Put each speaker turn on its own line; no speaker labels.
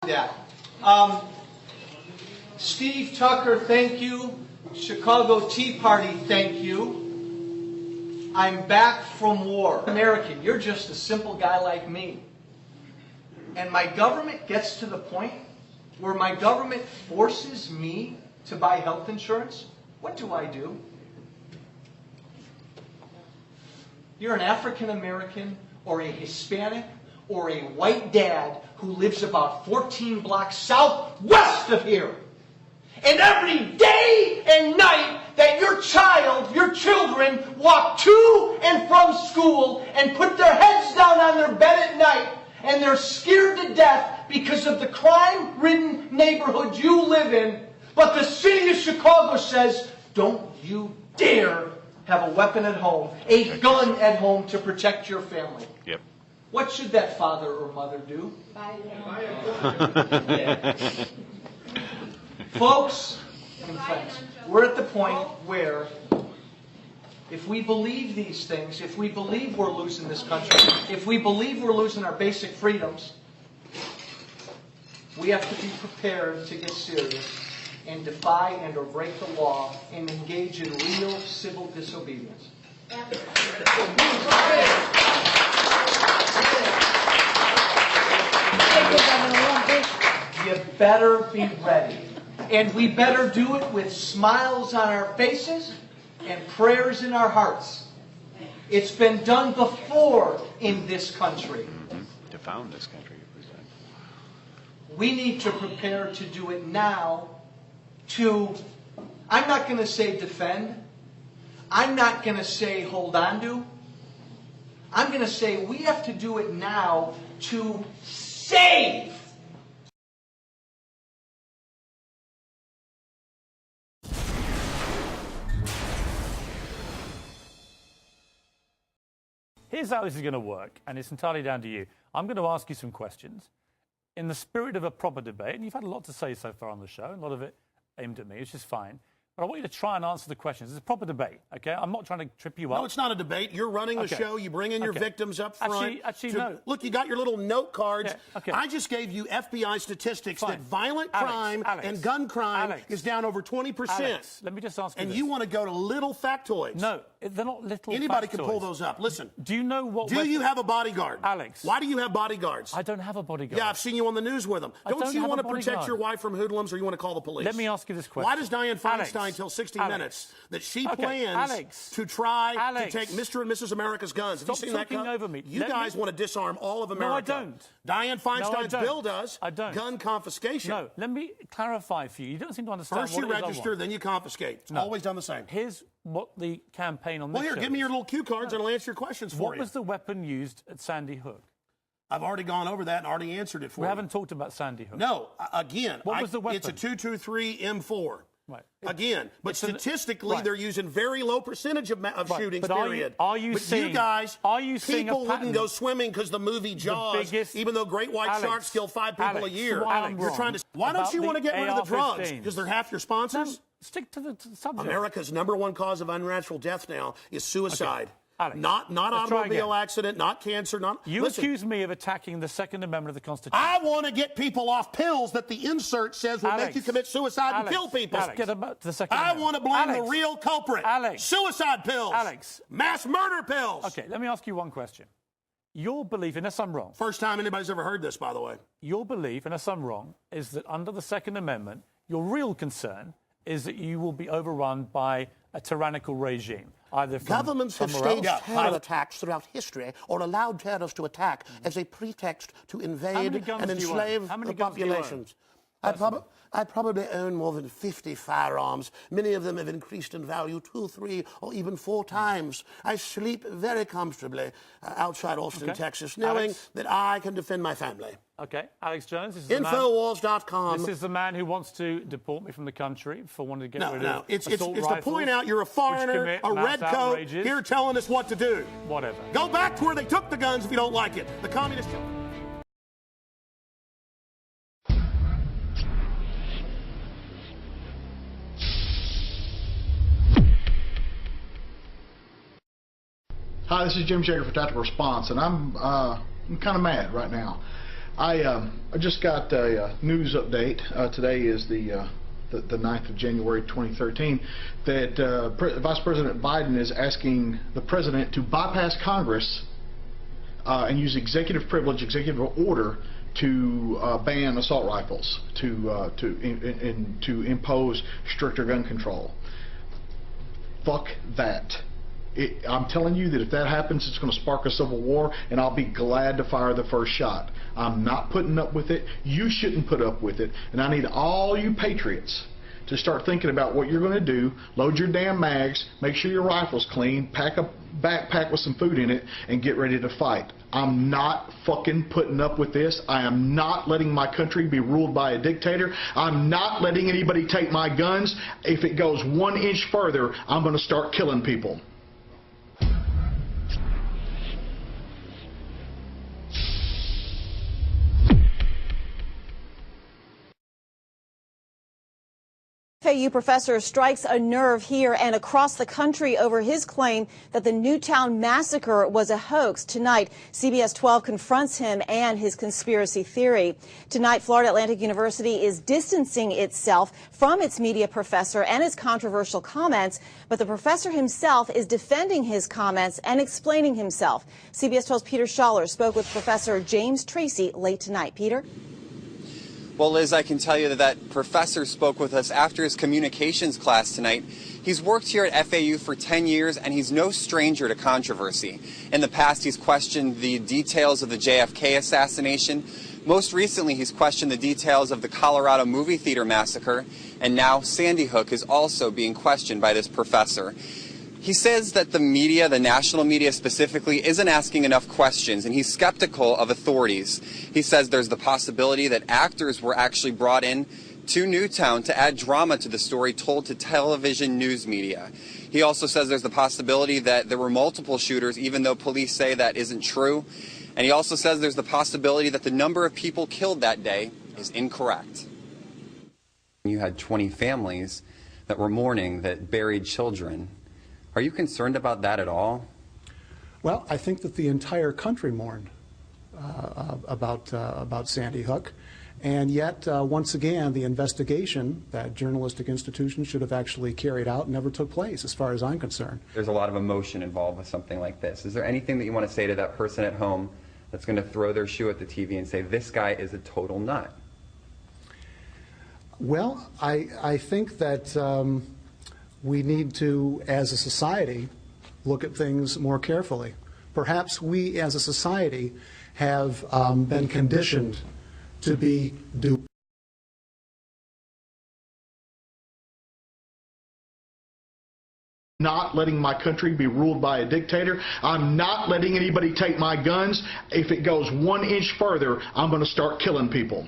that. Steve Tucker, thank you. Chicago Tea Party, thank you. I'm back from war. American, you're just a simple guy like me. And my government gets to the point where my government forces me to buy health insurance. What do? You're an African American or a Hispanic or a white dad who lives about 14 blocks southwest of here. And every day and night that your children walk to and from school and put their heads down on their bed at night and they're scared to death because of the crime-ridden neighborhood you live in, but the city of Chicago says, don't you dare have a weapon at home, a gun at home to protect your family.
Yep.
What should that father or mother do?
Buy a gun.
Folks and friends, we're at the point where if we believe these things, if we believe we're losing this country, if we believe we're losing our basic freedoms, we have to be prepared to get serious and defy and or break the law and engage in real civil disobedience. You better be ready. And we better do it with smiles on our faces and prayers in our hearts. It's been done before in this country.
To found this country.
We need to prepare to do it now to, I'm not going to say defend. I'm not going to say hold on to. I'm going to say we have to do it now to save.
Here's how this is going to work, and it's entirely down to you. I'm going to ask you some questions in the spirit of a proper debate, and you've had a lot to say so far on the show, a lot of it aimed at me, which is fine. But I want you to try and answer the questions. It's a proper debate, okay? I'm not trying to trip you up.
No, it's not a debate. You're running the show. You bring in your victims up front.
Actually, no.
Look, you got your little note cards.
Yeah, okay.
I just gave you FBI statistics
Fine.
that violent crime and gun crime is down over 20%.
Alex, let me just ask you
And
this.
you want to go to little factoids.
No, they're not little
Anybody
factoids.
can pull those up. Listen.
Do you know what...
Do you have a bodyguard?
Alex.
Why do you have bodyguards?
I don't have a bodyguard.
Yeah, I've seen you on the news with them. Don't you
have
want
a
to protect
bodyguard.
your wife from hoodlums, or you want to call the police?
Let me ask you this question.
Why does Dianne Feinstein
Alex.
tell 60
Alex.
Minutes that she
Okay,
plans
Alex.
to try
Alex.
to take Mr. and Mrs. America's guns?
Stop
Have you seen that
talking
cut?
over me.
You guys want to disarm all of America.
No, I don't.
Dianne Feinstein's
don't.
bill does.
I don't.
Gun confiscation.
No, let me clarify for you. You don't seem to understand
First
what
you
it is I
register,
want.
then you confiscate. It's always done the same.
Here's what the campaign on this
Well, here,
show
give me
is.
your little cue cards and I'll answer your questions for
What
you.
was the weapon used at Sandy Hook?
I've already gone over that and already answered it for
We
you.
haven't talked about Sandy Hook.
No, again,
What was the weapon?
It's a 223 M4.
Right.
Again, but statistically,
right.
they're using very low percentage of shootings,
but
period.
Are you
but
seeing,
you guys,
are you seeing
people
a pattern?
wouldn't go swimming because the movie Jaws, even though great white
Alex,
sharks kill 5 people
Alex,
a year.
Alex,
You're trying to. Why don't you want to get rid of the drugs? Because they're half your sponsors?
No, stick to the subject.
America's #1 cause of unnatural death now is suicide.
Okay. Alex,
not automobile accident, not cancer, not...
You
Listen,
accuse me of attacking the Second Amendment of the Constitution.
I want to get people off pills that the insert says will make you commit suicide and kill people.
Let's get about to the Second
I
Amendment.
want to blame the real culprit.
Alex.
Suicide pills.
Alex.
Mass murder pills.
Okay, let me ask you one question. Your belief, unless I'm wrong...
First time anybody's ever heard this, by the way.
Your belief, unless I'm wrong, is that under the Second Amendment, your real concern is that you will be overrun by a tyrannical regime. Either from
Governments have staged terror attacks throughout history or allowed terrorists to attack as a pretext to invade and enslave the populations. I probably own more than 50 firearms. Many of them have increased in value 2, 3, or even 4 times. I sleep very comfortably outside Austin, Texas, knowing that I can defend my family.
Okay, Alex Jones. This is
Infowars.com.
This is the man who wants to deport me from the country for wanting to get rid of
it's
assault
to
rifles,
point out you're a foreigner, a red coat, here telling us what to do.
Whatever.
Go back to where they took the guns if you don't like it. The communist...
Hi, this is Jim Shaker for Tactical Response, and I'm kind of mad right now. I just got a news update. Today is the 9th of January 2013, that Vice President Biden is asking the President to bypass Congress and use executive privilege, executive order to ban assault rifles, to impose stricter gun control. Fuck that. I'm telling you that if that happens, it's going to spark a civil war, and I'll be glad to fire the first shot. I'm not putting up with it. You shouldn't put up with it. And I need all you patriots to start thinking about what you're going to do. Load your damn mags, make sure your rifle's clean, pack a backpack with some food in it, and get ready to fight. I'm not fucking putting up with this. I am not letting my country be ruled by a dictator. I'm not letting anybody take my guns. If it goes 1 inch further, I'm going to start killing people.
FAU professor strikes a nerve here and across the country over his claim that the Newtown massacre was a hoax. Tonight, CBS 12 confronts him and his conspiracy theory. Tonight, Florida Atlantic University is distancing itself from its media professor and his controversial comments, but the professor himself is defending his comments and explaining himself. CBS 12's Peter Schaller spoke with Professor James Tracy late tonight. Peter?
Well, Liz, I can tell you that professor spoke with us after his communications class tonight. He's worked here at FAU for 10 years, and he's no stranger to controversy. In the past, he's questioned the details of the JFK assassination. Most recently, he's questioned the details of the Colorado movie theater massacre. And now Sandy Hook is also being questioned by this professor. He says that the media, the national media specifically, isn't asking enough questions, and he's skeptical of authorities. He says there's the possibility that actors were actually brought in to Newtown to add drama to the story told to television news media. He also says there's the possibility that there were multiple shooters, even though police say that isn't true. And he also says there's the possibility that the number of people killed that day is incorrect. You had 20 families that were mourning that buried children. Are you concerned about that at all?
Well, I think that the entire country mourned about Sandy Hook, and yet once again the investigation that journalistic institutions should have actually carried out never took place, as far as I'm concerned.
There's a lot of emotion involved with something like this. Is there anything that you want to say to that person at home that's going to throw their shoe at the TV and say, this guy is a total nut?
Well, I think that we need to, as a society, look at things more carefully. Perhaps we, as a society, have been conditioned to be duped.
Not letting my country be ruled by a dictator. I'm not letting anybody take my guns. If it goes 1 inch further, I'm going to start killing people.